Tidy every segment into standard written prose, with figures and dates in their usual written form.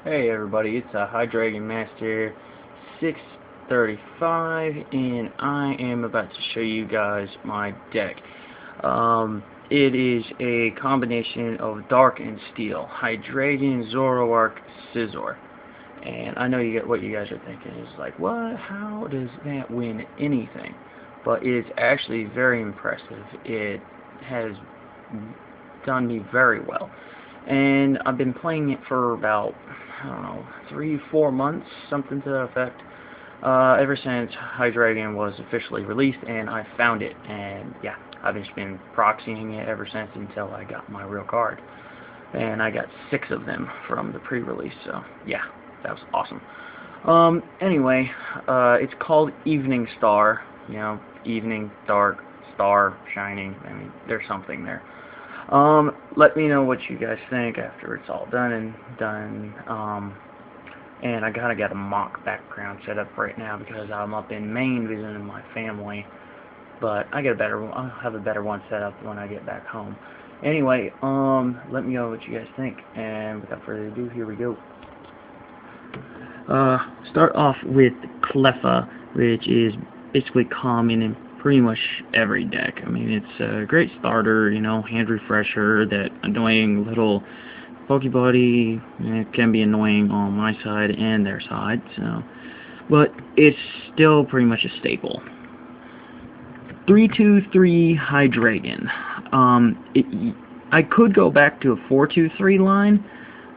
Hey everybody, it's Hydreigon Master 635, and I am about to show you guys my deck. It is a combination of Dark and Steel, Hydreigon, Zoroark, Scizor. And I know what you guys are thinking is like, what? How does that win anything? But it's actually very impressive. It has done me very well. And I've been playing it for about, I don't know, 3, 4 months, something to that effect. Ever since Hydreigon was officially released, and I found it, and yeah, I've just been proxying it ever since until I got my real card. And I got 6 of them from the pre-release, so yeah, that was awesome. Anyway, it's called Evening Star, evening, dark, star, shining. I mean, there's something there. Let me know what you guys think after it's all done and done. And I gotta get a mock background set up right now because I'm up in Maine visiting my family. But I'll have a better one set up when I get back home. Anyway, let me know what you guys think. And without further ado, here we go. Start off with Cleffa, which is basically common in pretty much every deck. I mean, it's a great starter, hand refresher, that annoying little Pokebuddy. It can be annoying on my side and their side, but it's still pretty much a staple. 3-2-3 Hydreigon. I could go back to a 4-2-3 line,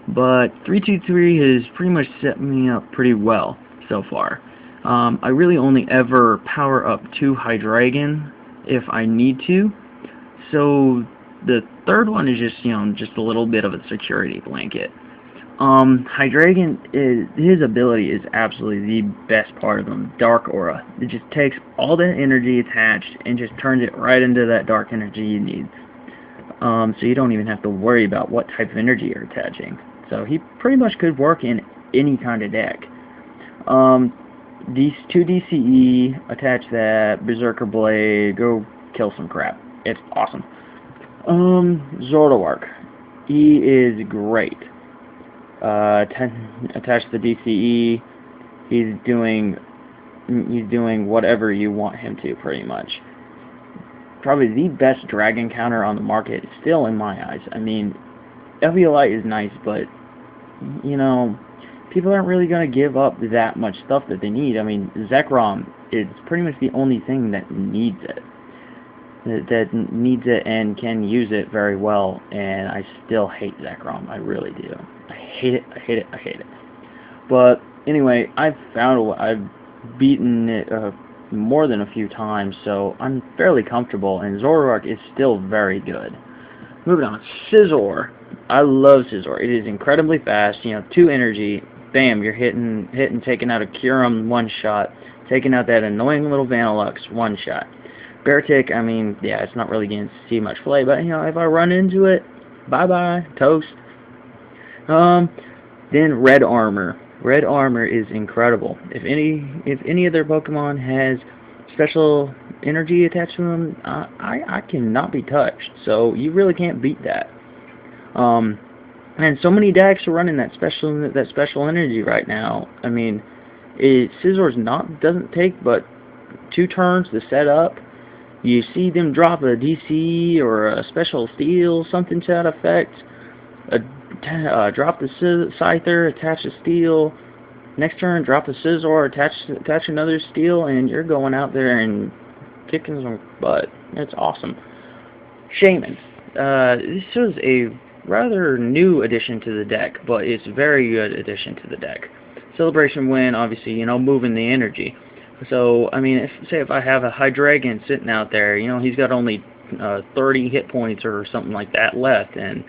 but 3-2-3 has pretty much set me up pretty well so far. I really only ever power up 2 Hydreigon if I need to, so the third one is just a little bit of a security blanket. Hydreigon, his ability is absolutely the best part of him, Dark Aura. It just takes all that energy attached and just turns it right into that dark energy you need. So you don't even have to worry about what type of energy you're attaching. So he pretty much could work in any kind of deck. These 2 DCE, attach that, Berserker Blade, go kill some crap. It's awesome. Zoroark. He is great. Attach the DCE. He's doing whatever you want him to, pretty much. Probably the best dragon counter on the market, still in my eyes. I mean, FBLI is nice, but people aren't really going to give up that much stuff that they need. I mean, Zekrom is pretty much the only thing that needs it. That needs it and can use it very well, and I still hate Zekrom. I really do. I hate it, I hate it, I hate it. But anyway, I've beaten it more than a few times, so I'm fairly comfortable, and Zoroark is still very good. Moving on, Scizor. I love Scizor. It is incredibly fast, 2 energy, bam, you're hitting, taking out a Kyurem one shot, taking out that annoying little Vanillux one shot. Beartick, I mean, yeah, it's not really going to see much play, but, if I run into it, bye-bye, toast. Then Red Armor. Red Armor is incredible. If any of their Pokemon has special energy attached to them, I cannot be touched, so you really can't beat that. And so many decks are running that special energy right now. I mean, Scizor's doesn't take but 2 turns to set up. You see them drop a DC or a special steel, something to that effect. Drop the Scyther, attach a steel. Next turn, drop the Scizor, attach another steel, and you're going out there and kicking some butt. It's awesome. Shaman. This is a rather new addition to the deck, but it's a very good addition to the deck. Celebration Wind, obviously, moving the energy. So, I mean, if I have a Hydreigon sitting out there, he's got only 30 hit points or something like that left, and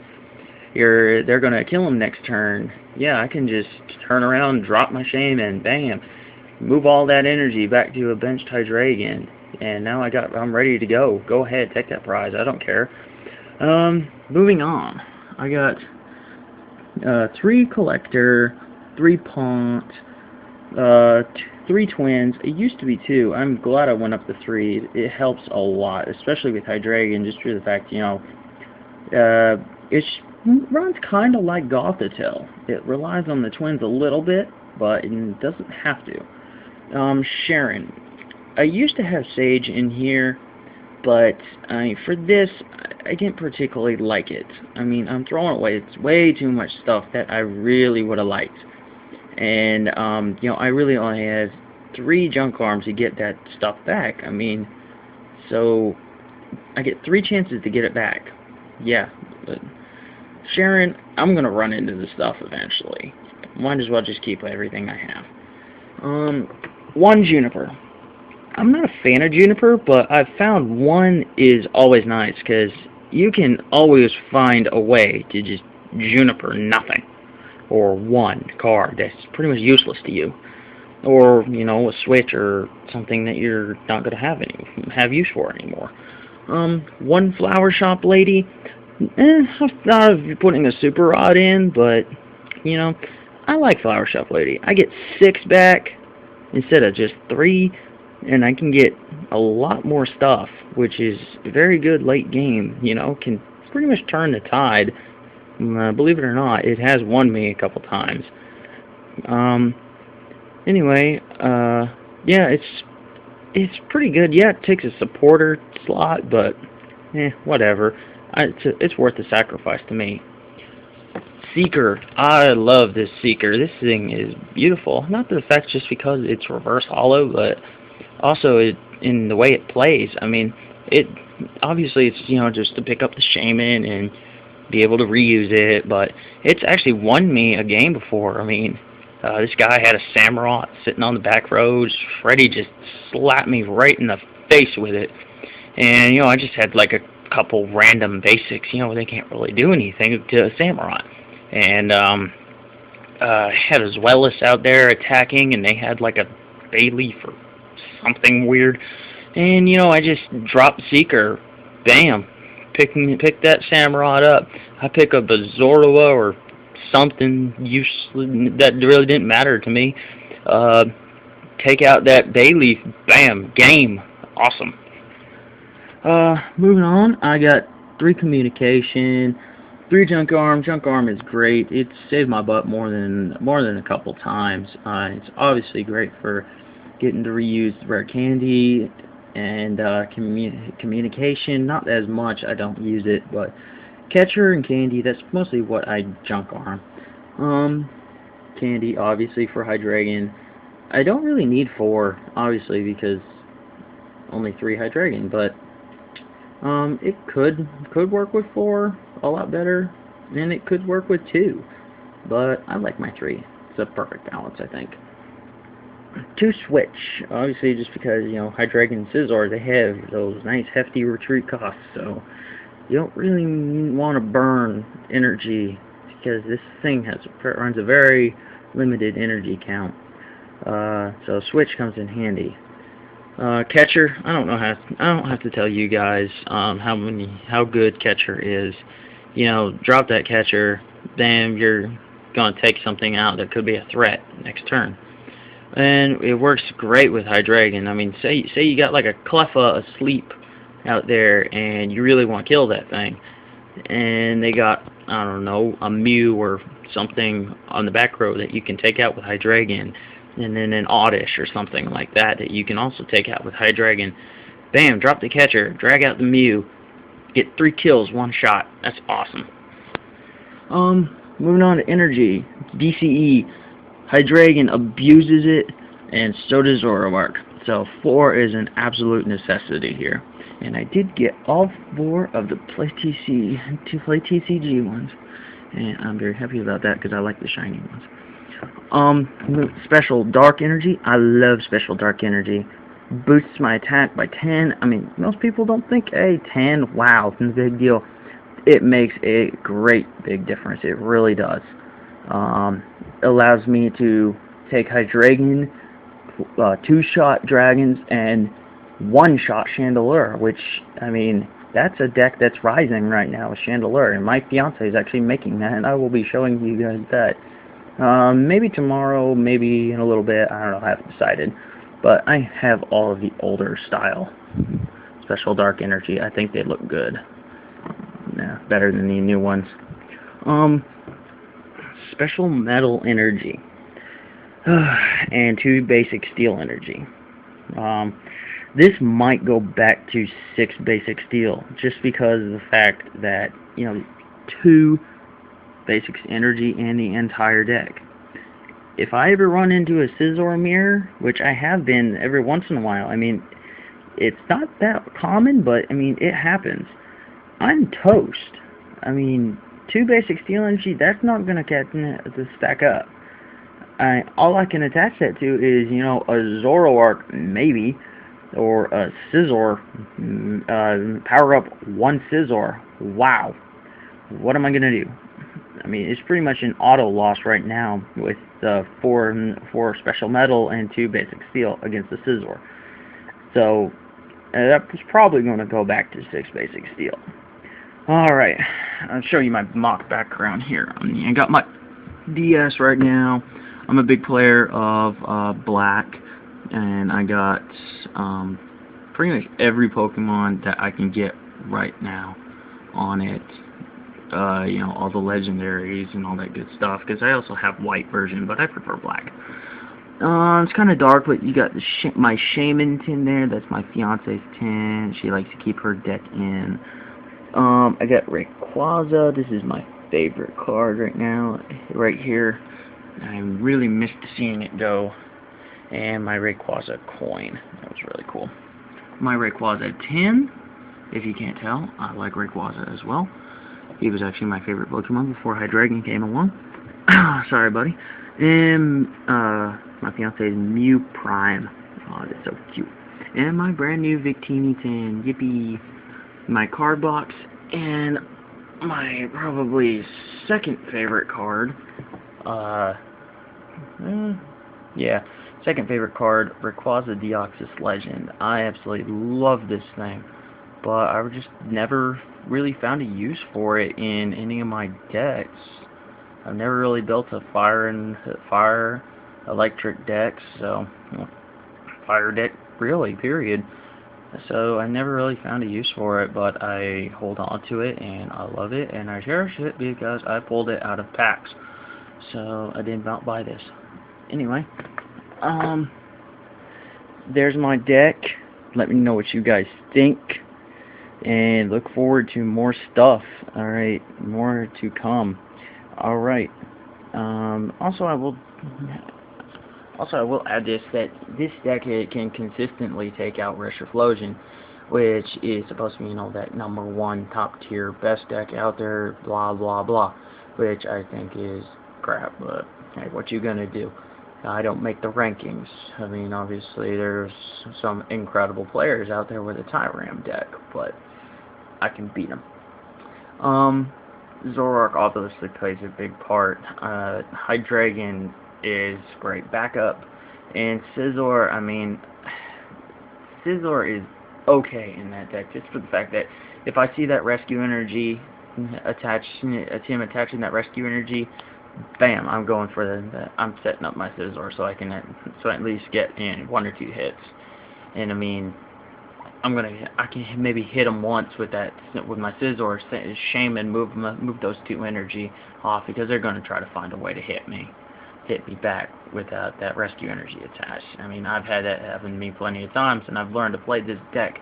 they're going to kill him next turn. Yeah, I can just turn around, drop my shame, and bam, move all that energy back to a benched Hydreigon, and now I'm ready to go. Go ahead, take that prize. I don't care. Moving on, I got 3 Collector, 3 Pont, 3 Twins. It used to be 2. I'm glad I went up to 3. It helps a lot, especially with Hydreigon, just through the fact, it's runs kind of like Gothitelle. It relies on the twins a little bit, but it doesn't have to. Sharon. I used to have Sage in here, but for this, I didn't particularly like it. I mean, I'm throwing away it's way too much stuff that I really would have liked. And, I really only had 3 junk arms to get that stuff back. I mean, so I get 3 chances to get it back. Yeah, but Sharon, I'm going to run into the stuff eventually. Might as well just keep everything I have. 1 Juniper. I'm not a fan of Juniper, but I've found 1 is always nice, because you can always find a way to just Juniper nothing. Or 1 card that's pretty much useless to you. Or, a switch or something that you're not going to have use for anymore. 1 Flower Shop Lady. I've thought of putting a Super Rod in, but, I like Flower Shop Lady. I get 6 back instead of just 3, and I can get a lot more stuff, which is very good late game, can pretty much turn the tide. Believe it or not, it has won me a couple times. Anyway, yeah, it's pretty good. Yeah, it takes a supporter slot, but whatever. It's worth the sacrifice to me. Seeker. I love this Seeker. This thing is beautiful. Not the fact just because it's reverse hollow, but also in the way it plays. I mean, obviously it's just to pick up the Shaman and be able to reuse it, but it's actually won me a game before. I mean, this guy had a Samurott sitting on the back rows. Freddy just slapped me right in the face with it, and I just had like a couple random basics. They can't really do anything to a Samurott, and had a Zweilous out there attacking, and they had like a Bayleaf or something weird, and I just dropped Seeker, bam. Pick that Samurott up. I pick up a Zorua or something useless that really didn't matter to me. Take out that Bayleaf, bam, game, awesome. Moving on, I got 3 Communication, 3 Junk Arm. Junk Arm is great. It saved my butt more than a couple times. It's obviously great for getting to reuse rare candy. And Communication, not as much, I don't use it, but Catcher and Candy, that's mostly what I junk arm. Candy, obviously, for Hydreigon. I don't really need 4, obviously, because only 3 Hydreigon, but it could work with 4 a lot better, and it could work with 2, but I like my 3. It's a perfect balance, I think. 2 Switch, obviously just because, Hydreigon and Scizor, they have those nice hefty retreat costs, so you don't really want to burn energy, because this thing runs a very limited energy count, so Switch comes in handy. Catcher, I don't have to tell you guys how good Catcher is. Drop that Catcher, then you're gonna take something out that could be a threat next turn. And it works great with Hydreigon. I mean, say you got like a Cleffa asleep out there, and you really want to kill that thing, and they got, I don't know, a Mew or something on the back row that you can take out with Hydreigon, and then an Oddish or something like that you can also take out with Hydreigon. Bam, drop the Catcher, drag out the Mew, get 3 kills, 1 shot. That's awesome. Moving on to Energy, DCE. Hydreigon abuses it, and so does Zoroark. So 4 is an absolute necessity here. And I did get all 4 of the Play TCG ones. And I'm very happy about that because I like the shiny ones. Special Dark Energy. I love Special Dark Energy. Boosts my attack by 10. I mean, most people don't think, hey, 10, wow, it's a big deal. It makes a great big difference. It really does. Allows me to take Hydreigon, 2-shot Dragons, and 1-shot Chandelure, which, I mean, that's a deck that's rising right now with Chandelure, and my fiance is actually making that, and I will be showing you guys that. Maybe tomorrow, maybe in a little bit, I don't know, I haven't decided, but I have all of the older style Special Dark Energy. I think they look good. Yeah, better than the new ones. Um, Special Metal Energy, and 2 Basic Steel Energy. Um, this might go back to 6 Basic Steel, just because of the fact that, 2 Basic Energy in the entire deck. If I ever run into a Scizor mirror, which I have been every once in a while, I mean, it's not that common, but, I mean, it happens. I'm toast. I mean, 2 Basic Steel Energy, that's not going to stack up. All I can attach that to is, a Zoroark, maybe, or a Scizor, power up 1 Scizor. Wow. What am I going to do? I mean, it's pretty much an auto loss right now with 4 Special Metal and 2 Basic Steel against the Scizor. So, that was probably going to go back to 6 Basic Steel. Alright, I'll show you my mock background here. I got my DS right now. I'm a big player of Black, and I got pretty much every Pokemon that I can get right now on it. All the legendaries and all that good stuff, because I also have white version, but I prefer black. It's kind of dark, but you got my Shaman tin there. That's my fiance's tin. She likes to keep her deck in. I got Rayquaza. This is my favorite card right now, right here. I really missed seeing it go. And my Rayquaza coin. That was really cool. My Rayquaza tin, if you can't tell, I like Rayquaza as well. He was actually my favorite Pokemon before Hydreigon came along. Sorry, buddy. And my fiance's Mew Prime. Oh, that's so cute. And my brand new Victini tin. Yippee. My card box, and my probably second favorite card, second favorite card, Rayquaza Deoxys Legend. I absolutely love this thing, but I just never really found a use for it in any of my decks. I've never really built a fire electric deck, so fire deck really, period. So I never really found a use for it, but I hold on to it, and I love it, and I cherish it because I pulled it out of packs. So I did not buy this. Anyway, there's my deck. Let me know what you guys think, and look forward to more stuff. Alright, more to come. Alright, also I will add this, that this deck can consistently take out Reshifusion, which is supposed to be, that #1 top tier best deck out there, blah blah blah, which I think is crap, but hey, what you gonna do? I don't make the rankings. I mean, obviously there's some incredible players out there with a Tyram deck, but I can beat them. Zoroark obviously plays a big part. Hydreigon is great backup, and Scizor, I mean, Scizor is okay in that deck, just for the fact that if I see that rescue energy attaching that rescue energy, bam, I'm going for I'm setting up my Scizor so I can at least get in 1 or 2 hits. And I mean, I can maybe hit him once with my Scizor, Shaman, move those 2 energy off, because they're going to try to find a way to hit me back without that rescue energy attached. I mean, I've had that happen to me plenty of times, and I've learned to play this deck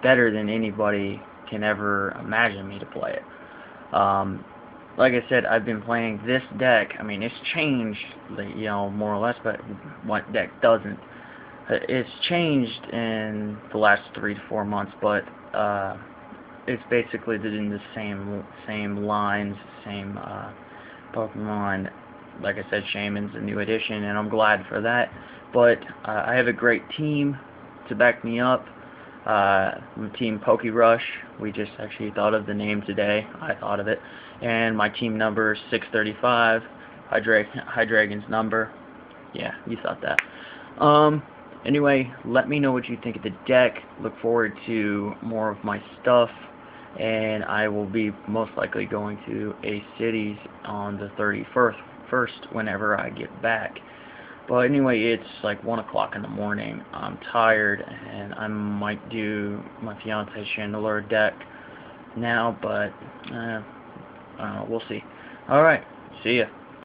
better than anybody can ever imagine me to play it. Like I said, I've been playing this deck. I mean, it's changed, more or less, but what deck doesn't? It's changed in the last 3 to 4 months, but it's basically in the same lines, same Pokemon. Like I said, Shaman's a new addition, and I'm glad for that. But I have a great team to back me up. Team Pokerush. We just actually thought of the name today. I thought of it. And my team number is 635. Hydreigon's number. Yeah, you thought that. Anyway, let me know what you think of the deck. Look forward to more of my stuff. And I will be most likely going to a cities on the 31st whenever I get back. But anyway, it's like 1 o'clock in the morning. I'm tired, and I might do my fiance's Chandelure deck now, but we'll see. Alright, see ya.